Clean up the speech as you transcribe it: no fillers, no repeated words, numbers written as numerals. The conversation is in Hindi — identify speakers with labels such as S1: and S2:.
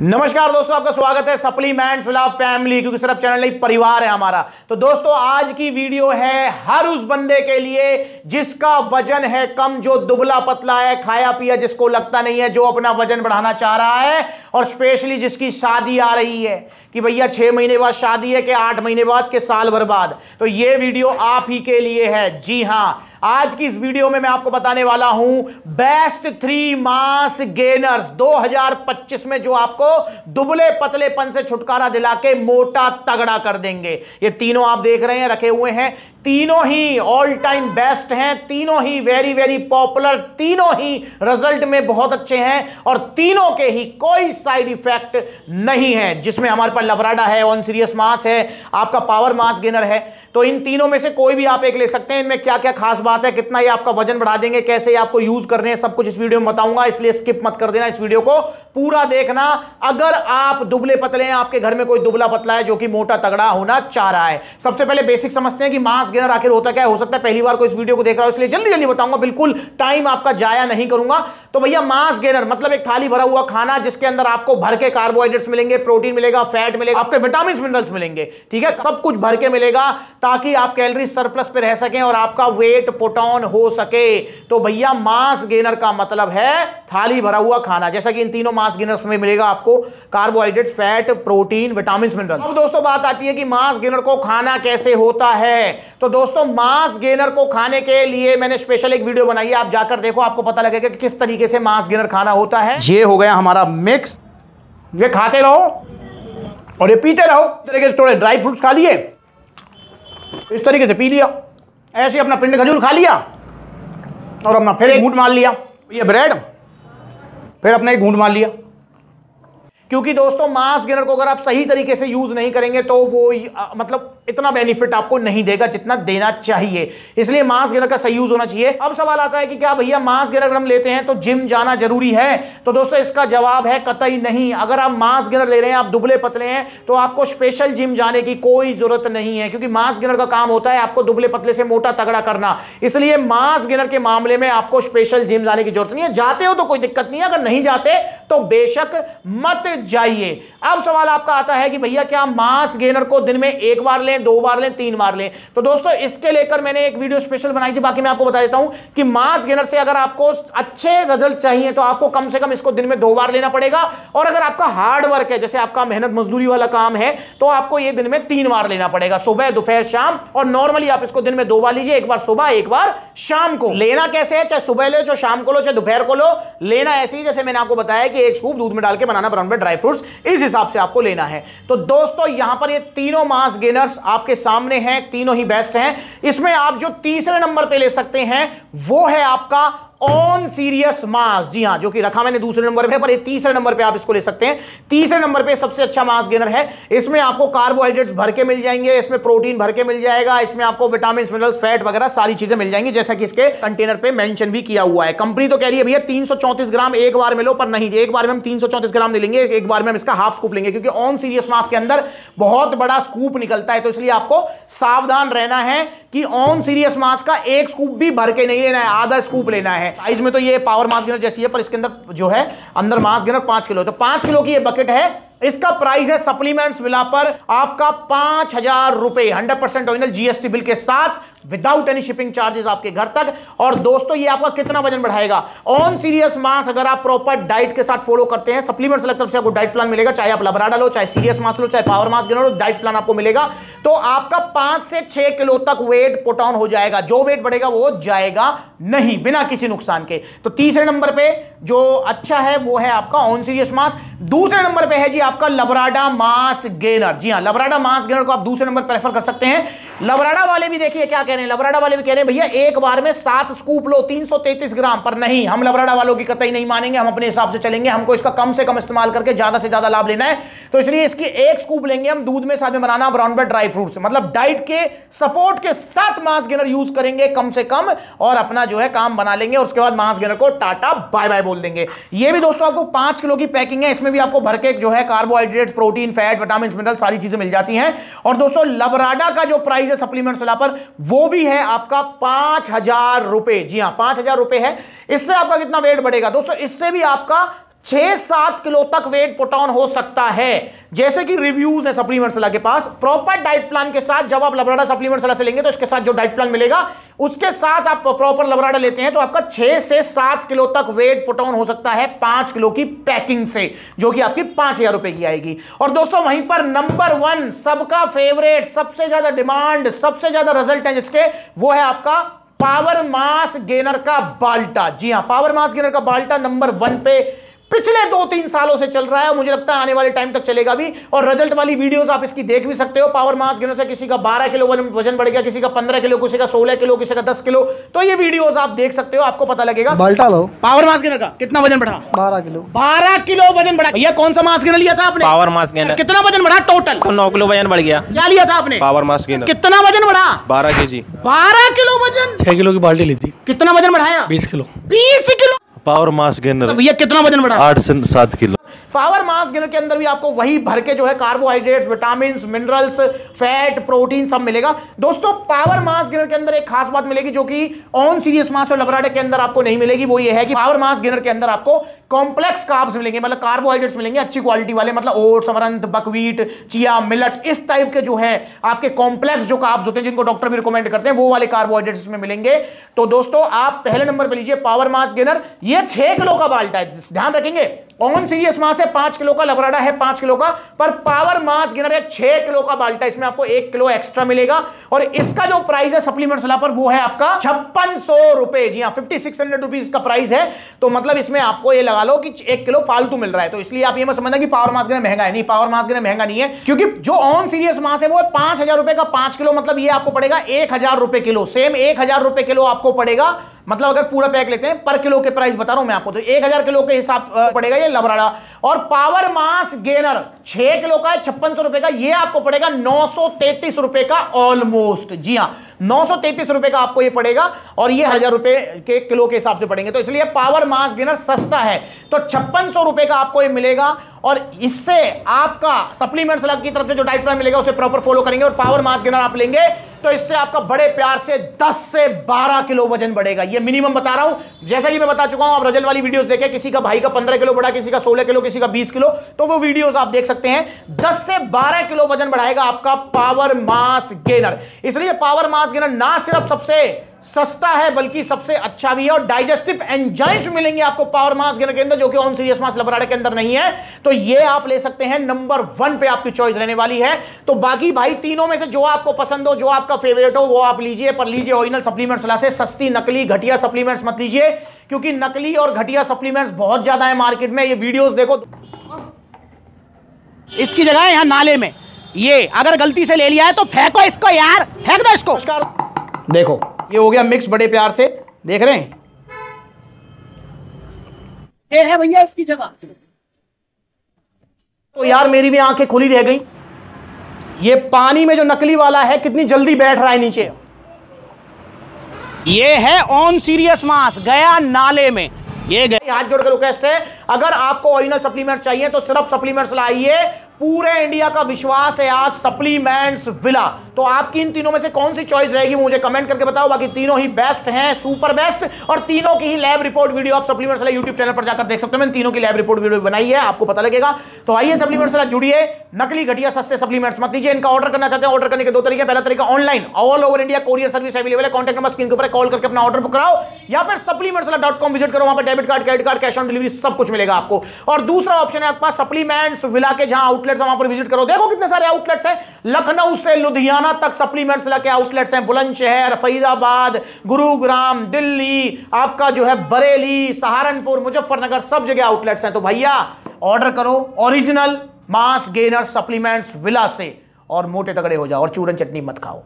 S1: नमस्कार दोस्तों, आपका स्वागत है सप्लीमेंट्स विद फैमिली, क्योंकि सिर्फ चैनल नहीं परिवार है हमारा। तो दोस्तों आज की वीडियो है हर उस बंदे के लिए जिसका वजन है कम, जो दुबला पतला है, खाया पिया जिसको लगता नहीं है, जो अपना वजन बढ़ाना चाह रहा है, और स्पेशली जिसकी शादी आ रही है कि भैया 6 महीने बाद शादी है कि 8 महीने बाद के साल भर बाद, तो ये वीडियो आप ही के लिए है। जी हां, आज की इस वीडियो में मैं आपको बताने वाला हूं बेस्ट 3 मास गेनर्स 2025 में, जो आपको दुबले पतलेपन से छुटकारा दिला के मोटा तगड़ा कर देंगे। ये तीनों आप देख रहे हैं रखे हुए हैं, तीनों ही ऑल टाइम बेस्ट हैं, तीनों ही वेरी वेरी पॉपुलर, तीनों ही रिजल्ट में बहुत अच्छे हैं, और तीनों के ही कोई साइड इफेक्ट नहीं है। जिसमें हमारे पास लबराडा है, ऑन सीरियस मास है, आपका पावर मास गेनर है। तो इन तीनों में से कोई भी आप एक ले सकते हैं। इनमें क्या क्या खास बात है, कितना ये आपका वजन बढ़ा देंगे, कैसे आपको यूज करने हैं, सब कुछ इस वीडियो में बताऊंगा। इसलिए स्किप मत कर देना, इस वीडियो को पूरा देखना। अगर आप दुबले पतले हैं, आपके घर में कोई दुबला पतला है जो कि मोटा तगड़ा होना चाह रहा है। सबसे पहले बेसिक समझते हैं कि मास गेनर आखिर होता क्या है। हो सकता है पहली बार कोई इस वीडियो को देख रहा हो, इसलिए जल्दी जल्दी बताऊंगा, बिल्कुल टाइम आपका जाया नहीं करूंगा। तो भैया मास गेनर मतलब एक थाली भरा हुआ खाना जिसके अंदर आपको भर के कार्बोहाइड्रेट्स मिलेंगे, प्रोटीन मिलेगा, फैट मिलेगा, आपके विटामिन मिनरल्स मिलेंगे, ठीक है, सब कुछ भर के मिलेगा ताकि आप कैलोरी सरप्लस पे रह सकें और आपका वेट पुट ऑन हो सके। तो भैया मास गेनर का मतलब है थाली भरा हुआ खाना, जैसा कि इन तीनों मास गेनर्स में मिलेगा आपको carbohydrates, fat, protein, vitamin, minerals. अब दोस्तों बात आती है कि मास गेनर को खाना कैसे होता है। तो दोस्तों मास गेनर को खाने के लिए मैंने स्पेशल एक वीडियो बनाई है, आप जाकर देखो, आपको पता लगेगा कि किस तरीके से मास गेनर खाना होता है। ये हो गया हमारा मिक्स, ये खाते रहो और ये पीते रहो। इस तरीके से थोड़े ड्राई फ्रूट्स खा लिए, इस तरीके से पी लिया, ऐसे अपना पिंड खजूर खा लिया और अपना फिर एक घूंट मार लिया, ये ब्रेड, फिर अपना एक घूंट मार लिया। क्योंकि दोस्तों मास गेनर को अगर आप सही तरीके से यूज नहीं करेंगे तो वो मतलब इतना बेनिफिट आपको नहीं देगा जितना देना चाहिए। इसलिए मास गेनर का सही यूज होना चाहिए। अब सवाल आता है कि क्या भैया मास गेनर अगर हम लेते हैं तो जिम जाना जरूरी है? तो दोस्तों इसका जवाब है कतई नहीं। अगर आप मास गेनर ले रहे हैं, आप दुबले पतले हैं, तो आपको स्पेशल जिम जाने की कोई जरूरत नहीं है, क्योंकि मास गेनर का काम होता है आपको दुबले पतले से मोटा तगड़ा करना। इसलिए मास गेनर के मामले में आपको स्पेशल जिम जाने की जरूरत नहीं है। जाते हो तो कोई दिक्कत नहीं है, अगर नहीं जाते तो बेशक मत जाइए। अब सवाल आपका आता है कि भैया क्या मास गेनर को दिन में 1 बार लें, 2 बार लें, 3 बार लें? तो दोस्तों इसके लेकर मैंने एक वीडियो स्पेशल बनाई थी, बाकी मैं आपको बता देता हूं कि मास गेनर से अगर आपको अच्छे रिजल्ट चाहिए तो आपको कम से कम इसको दिन में 2 बार लेना पड़ेगा, और अगर आपका हार्ड वर्क है, जैसे आपका मेहनत मजदूरी वाला काम है, तो आपको ये दिन में 3 बार लेना पड़ेगा, सुबह, दोपहर, शाम। और नॉर्मली आप इसको दिन में 2 बार लीजिए, 1 बार सुबह, 1 बार शाम को। लेना कैसे है, चाहे सुबह ले, चाहे शाम को लो, चाहे दोपहर को लो, लेना ऐसे ही जैसे मैंने आपको बताया कि 1 स्कूप दूध में डाल के बनाना ब्राउन ब्रेड, ड्राई फ्रूट्स, इस हिसाब से आपको लेना है। तो दोस्तों यहां पर ये तीनों मास गेनर्स आपके सामने हैं, तीनों ही बेस्ट हैं। इसमें आप जो तीसरे नंबर पे ले सकते हैं वो है आपका ऑन सीरियस मास। जी हां, जो कि रखा मैंने दूसरे नंबर पे, पर ये तीसरे नंबर पे आप इसको ले सकते हैं। तीसरे नंबर पे सबसे अच्छा मास गेनर है। इसमें आपको कार्बोहाइड्रेट्स भर के मिल जाएंगे, इसमें प्रोटीन भर के मिल जाएगा, इसमें आपको विटामिन, मिनरल्स, फैट वगैरह सारी चीजें मिल जाएंगी, जैसा कि इसके कंटेनर पे मेंशन भी किया हुआ है। कंपनी तो कह रही है भैया 334 ग्राम एक बार में लो, पर नहीं, एक बार में हम 334 ग्राम नहीं लेंगे, एक बार में हम इसका हाफ स्कूप लेंगे, क्योंकि ऑन सीरियस मास के अंदर बहुत बड़ा स्कूप निकलता है। तो इसलिए आपको सावधान रहना है कि ऑन सीरियस मास का एक स्कूप भी भर के नहीं लेना है, आधा स्कूप लेना है। साइज में तो ये पावर मास गेनर जैसी है, पर इसके अंदर जो है अंदर मास गेनर 5 किलो, तो 5 किलो की ये बकेट है। इसका प्राइस है सप्लीमेंट्स विला पर आपका 5000 रुपए, 100% ओरिजिनल जीएसटी बिल के साथ, विदाउट एनी शिपिंग चार्जेस आपके घर तक। और दोस्तों ये आपका कितना वजन बढ़ाएगा? ऑन सीरियस मास अगर आप प्रॉपर डाइट के साथ फॉलो करते हैं, सप्लीमेंट्स अलग तरफ से आपको डाइट प्लान मिलेगा, चाहे आप लबराडा लो, चाहे सीरियस मास लो, चाहे पावर मास गेनर लो, डाइट प्लान आपको मिलेगा, तो आपका 5 से 6 किलो तक वेट पुट ऑन हो जाएगा। जो वेट बढ़ेगा वो जाएगा नहीं बिना किसी नुकसान के। तो तीसरे नंबर पे जो अच्छा है वो है आपका ऑन सीरियस मास। दूसरे नंबर पे है जी आपका लबराडा मास गेनर। जी हां, लबराडा मास गेनर को आप दूसरे नंबर प्रेफर कर सकते हैं। लबराडा वाले भी देखिए क्या कह रहे हैं, लबराडा वाले भी कह रहे हैं भैया एक बार में 7 स्कूप लो, 333 ग्राम, पर नहीं, हम लबराडा वालों की कतई नहीं मानेंगे, हम अपने हिसाब से चलेंगे, हमको इसका कम से कम इस्तेमाल करके ज्यादा से ज्यादा लाभ लेना है। तो इसलिए इसकी 1 स्कूप लेंगे हम दूध में, साथ में बनाना ब्राउन ब्रेड, ड्राई फ्रूट्स, मतलब डाइट के सपोर्ट के साथ मास गेनर यूज करेंगे कम से कम, और अपना जो है काम बना लेंगे, और उसके बाद मास गेनर को टाटा बाय बाय बोल देंगे। ये भी दोस्तों आपको 5 किलो की पैकिंग है, इसमें भी आपको भर के जो है carbohydrates, protein, fat, vitamin, mineral सारी चीजें मिल जाती हैं। और दोस्तों लबराडा का जो प्राइस है सप्लीमेंट्स वाला पर, वो भी है आपका 5000 रुपए। जी हां, 5000 रुपए है। इससे आपका कितना वेट बढ़ेगा दोस्तों? इससे भी आपका 6-7 किलो तक वेट पुट ऑन हो सकता है। जैसे कि रिव्यूज है सप्लीमेंट सलाह के पास, प्रॉपर डाइट प्लान के साथ जब आप लबराडा सप्लीमेंट सलाह से लेंगे तो इसके साथ जो डाइट प्लान मिलेगा उसके साथ आप प्रॉपर लबराडा लेते हैं तो आपका 6 से 7 किलो तक वेट पुट ऑन हो सकता है 5 किलो की पैकिंग से, जो कि आपकी 5,000 रुपए की आएगी। और दोस्तों वहीं पर नंबर 1 सबका फेवरेट, सबसे ज्यादा डिमांड, सबसे ज्यादा रिजल्ट है जिसके, वो है आपका पावर मास गेनर का बाल्टा। जी हां, पावर मास गेनर का बाल्टा नंबर 1 पे पिछले 2-3 सालों से चल रहा है, मुझे लगता है आने वाले टाइम तक चलेगा भी। और रिजल्ट वाली वीडियोस आप इसकी देख भी सकते हो। पावर मास गेनर से किसी का 12 किलो वजन बढ़ गया, किसी का 15 किलो, किसी का 16 किलो, किसी का 10 किलो, तो ये वीडियोस आप देख सकते हो, आपको पता लगेगा।
S2: बाल्टा लो।
S1: पावर मास गेनर का कितना वजन बढ़ा?
S2: 12 किलो।
S1: 12 किलो वजन बढ़ा। भैया कौन सा मास गेनर लिया था आपने?
S3: Power mass gainer.
S1: कितना वजन बढ़ा टोटल?
S3: तो 9 किलो वजन बढ़ गया।
S1: क्या लिया था आपने?
S4: Power mass gainer.
S1: कितना वजन बढ़ा?
S4: 12 केजी।
S1: 12 किलो वजन।
S2: 6 किलो की बाल्टी ली थी।
S1: कितना वजन बढ़ाया?
S2: 20 kilo.
S1: 20 kilo.
S4: Power mass gainer.
S1: तो भैया कितना वजन बढ़ा?
S4: 8 से 7 किलो।
S1: पावर मास गेनर के अंदर भी आपको वही भर के जो है carbohydrates, vitamins, minerals, fat, protein सब मिलेगा। दोस्तों पावर मास गेनर के अंदर एक खास बात मिलेगी जो कि ऑन सीरियस मास और लबराडे के अंदर आपको नहीं मिलेगी, वो ये है कि पावर मास गेनर के अंदर आपको कॉम्प्लेक्स कार्ब्स मिलेंगे, मतलब कार्बोहाइड्रेट्स मिलेंगे अच्छी क्वालिटी वाले, मतलब oats, amaranth, buckwheat, chia, millet, इस टाइप के जो है आपके कॉम्प्लेक्स जो कार्ब्स होते हैं जिनको डॉक्टर भी रिकमेंड करते हैं, वो वाले कार्बोहाइड्रेट्स इसमें मिलेंगे। तो दोस्तों आप पहले नंबर पे लीजिए पावर मास गेनर। ये 6 किलो का बाल्टा है, ध्यान रखेंगे। ऑन सीरियस मास है 5 किलो का, लबराडा है 5 किलो का, पर पावर मास गेनर है 6 किलो का बाल्टा। इसमें आपको 1 किलो एक्स्ट्रा मिलेगा और इसका जो प्राइस है सप्लीमेंट सलाह पर वो है आपका 5600 रुपए। जी हां, 5600 रुपीज का प्राइस है। तो मतलब इसमें आपको ये लगा लो कि 1 किलो फालतू मिल रहा है। तो इसलिए आप ये मत समझना कि पावर मास गेनर महंगा है। नहीं, पावर मास गेनर महंगा नहीं है, क्योंकि जो ऑन सीरियस मास है वो 5000 रुपए का 5 किलो, मतलब ये आपको पड़ेगा 1000 रुपए किलो। सेम 1000 रुपए किलो आपको पड़ेगा, मतलब अगर पूरा पैक लेते हैं पर किलो के प्राइस बता रहा हूं मैं आपको, तो 1000 किलो के हिसाब पड़ेगा ये लबराडा। और पावर मास गेनर 6 किलो का 5600 रुपए का, ये आपको पड़ेगा 933 रुपए का ऑलमोस्ट। जी हां, 933 रुपए का आपको ये पड़ेगा और ये 1000 रुपए के किलो के हिसाब से पड़ेंगे। तो इसलिए पावर मास गेनर सस्ता है। तो 5600 रुपए का आपको ये मिलेगा और इससे आपका सप्लीमेंट सलाह की तरफ से जो डाइट प्लान मिलेगा उसे प्रॉपर फॉलो करेंगे और पावर मास गेनर आप लेंगे तो इससे आपका बड़े प्यार से 10 से 12 किलो वजन बढ़ेगा। ये मिनिमम बता रहा हूं, जैसा कि मैं बता चुका हूं। आप रजल वाली वीडियोस देखें, किसी का भाई का 15 किलो बढ़ा, किसी का 16 किलो, किसी का 20 किलो, तो वो वीडियोस आप देख सकते हैं। 10 से 12 किलो वजन बढ़ाएगा आपका पावर मास गेनर। इसलिए पावर मास गेनर ना सिर्फ सबसे सस्ता है बल्कि सबसे अच्छा भी है और डाइजेस्टिव एंजाइम्स मिलेंगे आपको पावर मास गेनर के अंदर, जो कि ऑन सीरियस मास लबराडा के अंदर नहीं है। तो ये आप ले सकते हैं, नंबर 1 पे आपकी चॉइस रहने वाली है। तो बाकी भाई तीनों में से जो आपको पसंद हो, जो आपका फेवरेट हो, वो आप लीजिए, पर लीजिए ओरिजिनल सप्लीमेंट सलाह से। सस्ती नकली घटिया सप्लीमेंट्स मत लीजिए, क्योंकि नकली और घटिया सप्लीमेंट्स बहुत ज्यादा है मार्केट में। ये वीडियोस देखो, इसकी जगह है यहां नाले में, ये अगर गलती से ले लिया है तो फेंको इसको यार, फेंक दो इसको। देखो ये हो गया मिक्स, बड़े प्यार से देख रहे हैं, ये है भैया इसकी जगह। तो यार मेरी भी आंखें खुली रह गई। ये पानी में जो नकली वाला है कितनी जल्दी बैठ रहा है नीचे। ये है ऑन सीरियस मास, गया नाले में, ये गए। हाथ जोड़कर रिक्वेस्ट है, अगर आपको ओरिजिनल सप्लीमेंट चाहिए तो सिर्फ सप्लीमेंट्स लाइए। पूरे इंडिया का विश्वास है आज सप्लीमेंट्स विला। तो आपकी इन तीनों में से कौन सी चॉइस रहेगी मुझे कमेंट करके बताओ। बाकी तीनों ही बेस्ट हैं, सुपर बेस्ट, और तीनों की ही लैब रिपोर्ट वीडियो आप सप्लीमेंट्स वाला यूट्यूब चैनल पर जाकर देख सकते हो। मैंने तीनों की लैब रिपोर्ट वीडियो बनाई है, आपको पता लगेगा। तो आइए सप्लीमेंट्स वाला जुड़िए, नकली घटिया सस्ते सप्लीमेंट्स मत लीजिए। इनका ऑर्डर करना चाहते हैं, ऑर्डर करने के 2 तरीके। पहला तरीका online, all over India courier service available है। कॉन्टैक्ट नंबर स्क्रीन के ऊपर कॉल करके अपना ऑर्डर बुक कराओ, या फिर supplementswala.com विजिट करो, वहां पर debit card, credit card, cash on delivery सब कुछ मिलेगा आपको। और दूसरा ऑप्शन है आपके पास सप्लीमेंट्स विला के, जहां आउटलेट्स है वहां पर विजिट करो। देखो कितने सारे आउटलेट्स हैं, लखनऊ से लुधियाना तक सप्लीमेंट्स के आउटलेट्स हैं। बुलंदशहर, फरीदाबाद, गुरुग्राम, दिल्ली, आपका जो है बरेली, सहारनपुर, मुजफ्फरनगर, सब जगह आउटलेट्स हैं। तो भैया ऑर्डर करो original mass gainer supplements villa से और मोटे तगड़े हो जाओ और चूरन चटनी मत खाओ।